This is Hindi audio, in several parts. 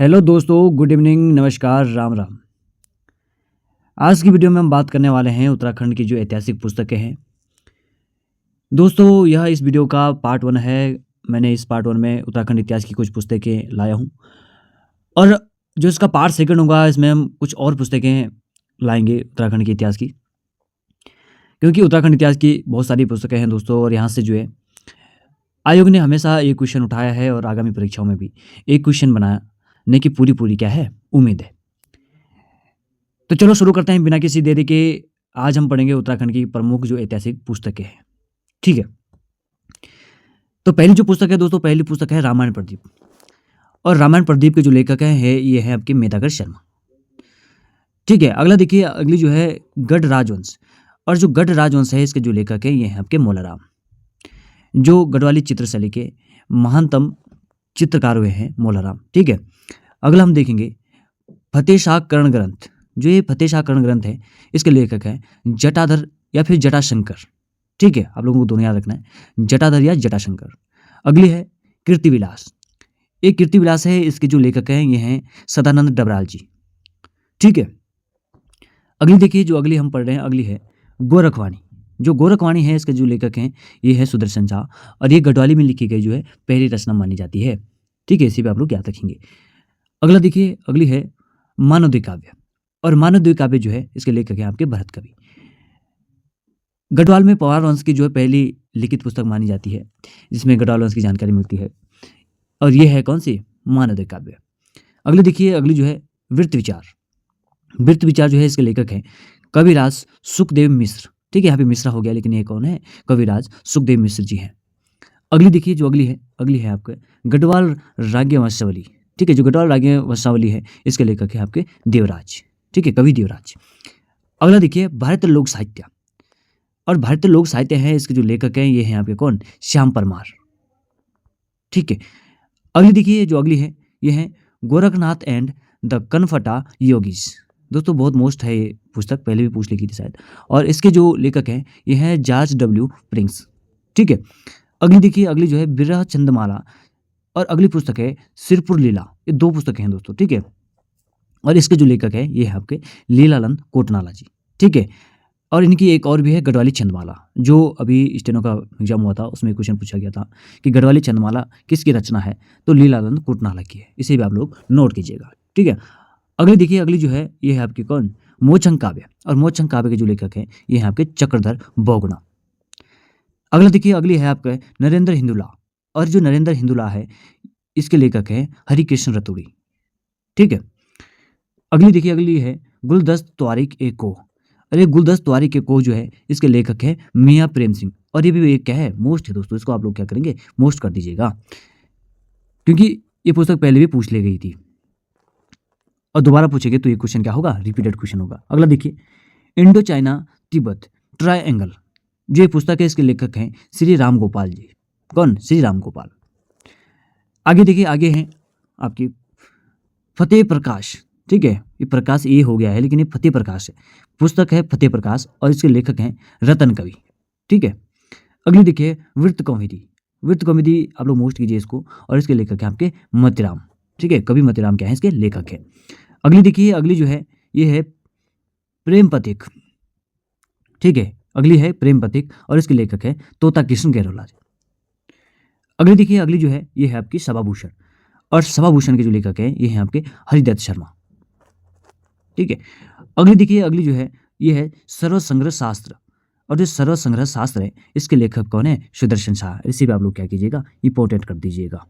हेलो दोस्तों, गुड इवनिंग, नमस्कार, राम राम। आज की वीडियो में हम बात करने वाले हैं उत्तराखंड की जो ऐतिहासिक पुस्तकें हैं। दोस्तों, यह इस वीडियो का पार्ट 1 है। मैंने इस पार्ट 1 में उत्तराखंड इतिहास की कुछ पुस्तकें लाया हूँ और जो इसका पार्ट 2 होगा, इसमें हम कुछ और पुस्तकें लाएंगे उत्तराखंड के इतिहास की, क्योंकि उत्तराखंड इतिहास की बहुत सारी पुस्तकें हैं दोस्तों। और यहाँ से जो है आयोग ने हमेशा एक क्वेश्चन उठाया है और आगामी परीक्षाओं में भी एक क्वेश्चन बनाने की पूरी क्या है उम्मीद है। तो चलो शुरू करते हैं बिना किसी देरी के। आज हम पढ़ेंगे उत्तराखंड की प्रमुख जो ऐतिहासिक पुस्तकें हैं, ठीक है। तो पहली जो पुस्तक है दोस्तों, पहली पुस्तक है रामायण प्रदीप। और रामायण प्रदीप के जो लेखक हैं ये है आपके मेधाकर शर्मा, ठीक है। अगला देखिए, अगली जो है गढ़ राजवंश। और जो गढ़ राजवंश है इसके जो लेखक हैं ये हैं आपके मोलाराम, जो गढ़वाली चित्रशैली के महानतम चित्रकार हुए हैं मोलाराम, ठीक है। अगला हम देखेंगे फतेह शाह कर्ण ग्रंथ। जो ये फतेह शाह कर्ण ग्रंथ है इसके लेखक हैं जटाधर या फिर जटाशंकर, ठीक है। आप लोगों को दोनों याद रखना है, जटाधर या जटाशंकर। अगली है कीर्तिविलास। एक कीर्तिविलास है, इसके जो लेखक हैं ये हैं सदानंद डबराल जी, ठीक है। अगली देखिए, जो अगली हम पढ़ रहे हैं, अगली है गोरखवाणी। जो गोरखवाणी है इसके जो लेखक हैं ये है सुदर्शन झा, और ये गढ़वाली में लिखी गई जो है पहली रचना मानी जाती है, ठीक है। इसी पे आप लोग याद रखेंगे। अगला देखिए, अगली है मानवद्वीप काव्य। और मानवद्वीप काव्य जो है इसके लेखक हैं आपके भरत कवि। गढ़वाल में पवार वंश की जो है पहली लिखित पुस्तक मानी जाती है, जिसमें गढ़वाल वंश की जानकारी मिलती है, और ये है कौन सी, मानवद्वीप काव्य। अगली देखिए, अगली जो है वृत्त विचार। वृत्त विचार जो है इसके लेखक हैं कविराज सुखदेव मिश्र, ठीक है। यहाँ पे मिश्रा हो गया, लेकिन ये कौन है, कविराज सुखदेव मिश्र जी हैं। अगली देखिए, जो अगली है आपके गढ़वाल राज्य वंशावली, ठीक है। जो गढ़वाल राज्य वंशावली है इसके लेखक है आपके देवराज, ठीक है, कवि देवराज। अगला देखिए भारतीय लोक साहित्य। और भारतीय लोक साहित्य है इसके जो लेखक हैं ये हैं आपके कौन, श्याम परमार, ठीक है। अगली देखिए, जो अगली है ये है गोरखनाथ एंड द कनफटा योगीज। दोस्तों बहुत मोस्ट है ये पुस्तक, पहले भी पूछ लिखी थी शायद। और इसके जो लेखक हैं ये हैं जॉर्ज डब्ल्यू प्रिंस, ठीक है। अगली देखिए, अगली जो है विरह चंद्रमाला। और अगली पुस्तक है सिरपुर लीला। ये दो पुस्तकें हैं दोस्तों, ठीक है। और इसके जो लेखक है ये है आपके लीलानंद कोटनाला जी, ठीक है। और इनकी एक और भी है गढ़वाली छंदमाला, जो अभी स्टेनो का एग्जाम हुआ था उसमें क्वेश्चन पूछा गया था कि गढ़वाली छंदमाला किसकी रचना है, तो लीलानंद कोटनाला की है। इसे भी आप लोग नोट कीजिएगा, ठीक है। अगली देखिए, अगली जो है ये है आपकी कौन, मोचंग काव्य। और मोचंग काव्य के जो लेखक हैं ये हैं आपके चक्रधर बोगना। अगला देखिए, अगली है आपका नरेंद्र हिंदुला। और जो नरेंद्र हिंदुला है इसके लेखक हैं हरिकृष्ण रतुड़ी, ठीक है। अगली देखिए, अगली है गुलदस्त त्वारिक ए को। अरे गुलदस्त त्वारिक ए को जो है इसके लेखक है मियाँ प्रेम सिंह। और ये भी एक क्या है, मोस्ट है दोस्तों, इसको आप लोग क्या करेंगे, मोस्ट कर दीजिएगा, क्योंकि ये पुस्तक पहले भी पूछ ली गई थी और दोबारा पूछेंगे तो ये क्वेश्चन क्या होगा, रिपीटेड क्वेश्चन होगा। अगला देखिए इंडो चाइना तिब्बत ट्रायंगल। जो ये पुस्तक है इसके लेखक हैं श्री राम गोपाल जी। कौन, श्री राम गोपाल। आगे देखिए, आगे हैं आपकी फतेह प्रकाश, ठीक है। ये प्रकाश ये हो गया है, लेकिन ये फतेह प्रकाश है, पुस्तक है फतेह प्रकाश, और इसके लेखक हैं रतन कवि, ठीक है। अगली देखिए वृत्त कौमुदी। वृत्त कौमुदी आप लोग मोस्ट कीजिए इसको, और इसके लेखक हैं आपके मोतीराम, ठीक है। कवि मोतीराम क्या है इसके लेखक हैं। अगली देखिए, अगली जो है ये है प्रेम पथिक, ठीक है। अगली है प्रेम पथिक, और इसके लेखक है तोता कृष्ण गहलोला जी। अगली देखिए, अगली जो है ये है आपकी सभाभूषण। और सभाभूषण के जो लेखक हैं ये हैं आपके हरिदत्त शर्मा, ठीक है। अगली देखिए, अगली जो है ये है सर्व संग्रह शास्त्र। और जो सर्व संग्रह शास्त्र है इसके लेखक कौन है, सुदर्शन शाह। इसी पे आप लोग क्या कीजिएगा, इंपोर्टेंट कर दीजिएगा,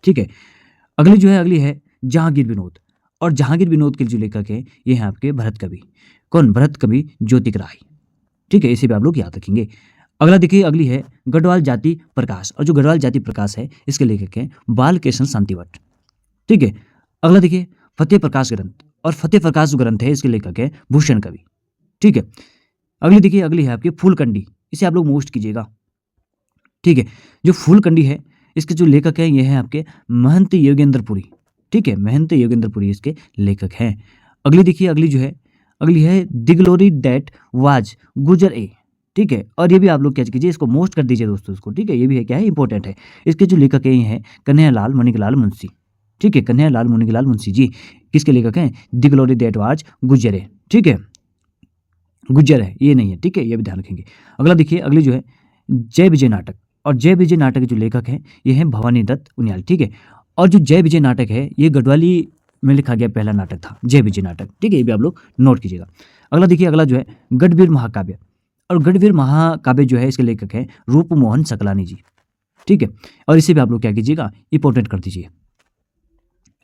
ठीक है। अगली जो है, अगली है जहांगीर विनोद। और जहांगीर विनोद के जो लेखक हैं ये हैं आपके भरत कवि। कौन, भरत कवि ज्योतिक राय, ठीक है। इसे भी आप लोग याद रखेंगे। अगला देखिए, अगली है गढ़वाल जाति प्रकाश। और जो गढ़वाल जाति प्रकाश है इसके लेखक हैं बालकृष्ण शांतिवट, ठीक है। अगला देखिए फतेह प्रकाश ग्रंथ। और फतेह प्रकाश जो ग्रंथ है इसके लेखक है भूषण कवि, ठीक है। अगली देखिए, अगली है आपकी फूलकंडी। इसे आप लोग मोस्ट कीजिएगा, ठीक है। जो फूलकंडी है इसके जो लेखक हैं ये हैं आपके महंत योगेंद्रपुरी, ठीक है। महंत योगेंद्रपुरी इसके लेखक हैं। अगली देखिए, अगली जो है, अगली है द ग्लोरी दैट वाज गुजर ए, ठीक है। और ये भी आप लोग क्या कीजिए, इसको मोस्ट कर दीजिए दोस्तों इसको, ठीक है। ये भी है क्या है, इंपॉर्टेंट है। इसके जो लेखक हैं ये हैं कन्हैयालाल मणिकलाल मुंशी, ठीक है, कन्हैयालाल मुनिलाल मुंशी जी किसके लेखक हैं? द ग्लोरी दैट वाज गुजर है, ठीक है, गुज्जर है, ये नहीं है, ठीक है, ये भी ध्यान रखेंगे। अगला देखिए, अगली जो है जय विजय नाटक, और जय विजय नाटक के जो लेखक हैं ये हैं भवानी दत्त उनियाल, ठीक है। और जो जय विजय नाटक है ये गढ़वाली में लिखा गया पहला नाटक था, जय विजय नाटक, ठीक है, ये भी आप लोग नोट कीजिएगा। अगला देखिए, अगला जो है गढ़वीर महाकाव्य, और गढ़वीर महाकाव्य जो है इसके लेखक हैं रूप मोहन सकलानी जी, ठीक है, और इसे भी आप लोग क्या कीजिएगा, इंपॉर्टेंट कर दीजिए।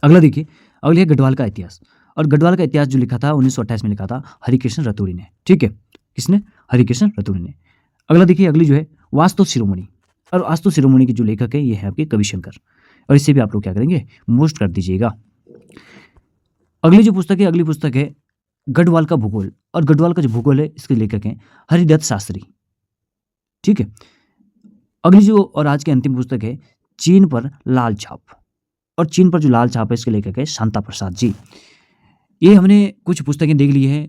अगला देखिए, अगला है गढ़वाल का इतिहास, और गढ़वाल का इतिहास जो लिखा था 1928 में लिखा था हरिकृष्ण रतूड़ी ने, ठीक है, किसने? हरिकृष्ण रतूड़ी ने। अगला देखिए, अगली जो है वास्तु शिरोमणि, और वास्तु शिरोमणि के जो लेखक है ये है आपके कविशंकर, और इससे भी आप लोग क्या करेंगे, मोस्ट कर दीजिएगा। अगली जो पुस्तक है, अगली पुस्तक है गढ़वाल का भूगोल, और गढ़वाल का जो भूगोल है इसके लेखक हैं हरिदत्त शास्त्री, ठीक है। अगली जो और आज की अंतिम पुस्तक है चीन पर लाल छाप, और चीन पर जो लाल छाप है इसके लेखक है शांता प्रसाद जी। ये हमने कुछ पुस्तकें देख ली है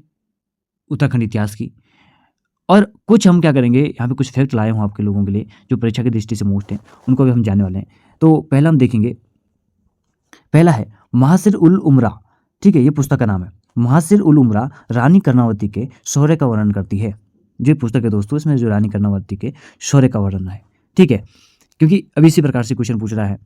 उत्तराखंड इतिहास की, और कुछ हम क्या करेंगे, यहाँ पे कुछ फैक्ट लाए हूँ आपके लोगों के लिए जो परीक्षा की दृष्टि से मोस्ट हैं, उनको भी हम जानने वाले हैं। तो पहला हम देखेंगे, पहला है महासिर उल उमरा, ठीक है, ये पुस्तक का नाम है। महासिर उल उमरा रानी कर्णावती के शौर्य का वर्णन करती है। जो पुस्तक है दोस्तों, इसमें जो रानी कर्णावती के शौर्य का वर्णन है, ठीक है, क्योंकि अभी इसी प्रकार से क्वेश्चन पूछ रहा है।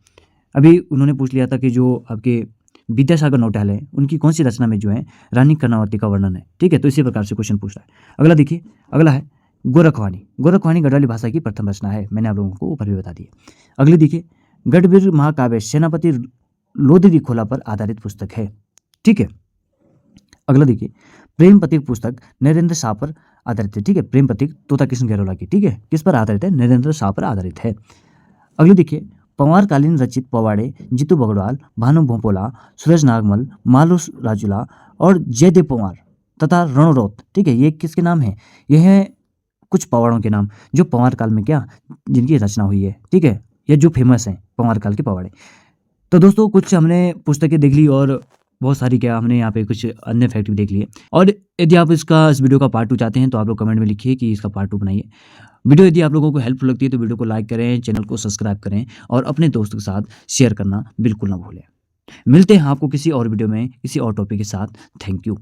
अभी उन्होंने पूछ लिया था कि जो आपके विद्यासागर नौटियाल है उनकी कौन सी रचना में जो है रानी कर्णावती का वर्णन है, ठीक है, तो इसी प्रकार से क्वेश्चन पूछ रहा है। अगला देखिए, अगला है गोरखवाणी। गोरखवाणी गढ़वाली भाषा की प्रथम रचना है, मैंने आप लोगों को ऊपर भी बता दी। अगली देखिए, गढ़वीर महाकाव्य सेनापति लोधी खोला पर आधारित पुस्तक है, ठीक है। अगला देखिए, प्रेम पथिक पुस्तक नरेंद्र शाह पर आधारित है, ठीक है, प्रेम पथिक तोता कृष्ण गहलोला की, ठीक है, किस पर आधारित है? नरेंद्र शाह पर आधारित है। अगली देखिए, पंवारकालीन रचित पवाड़े जीतू बगड़वाल, भानु भोपोला, सूरज नागमल, मालू राजूला और जयदेव पंवार तथा रणरौत, ठीक है, ये किसके नाम है? यह है कुछ पवाड़ों के नाम जो पंवार काल में क्या जिनकी रचना हुई है, ठीक है, ये जो फेमस हैं पंवार काल के पवाड़े। तो दोस्तों कुछ हमने पुस्तकें देख ली, और बहुत सारी क्या हमने यहाँ पे कुछ अन्य फैक्ट भी देख लिए। और यदि आप इस वीडियो का पार्ट 2 चाहते हैं तो आप लोग कमेंट में लिखिए कि इसका पार्ट 2 बनाइए। वीडियो यदि आप लोगों को हेल्पफुल लगती है तो वीडियो को लाइक करें, चैनल को सब्सक्राइब करें, और अपने दोस्तों के साथ शेयर करना बिल्कुल ना भूलें। मिलते हैं आपको किसी और वीडियो में किसी और टॉपिक के साथ। Thank you.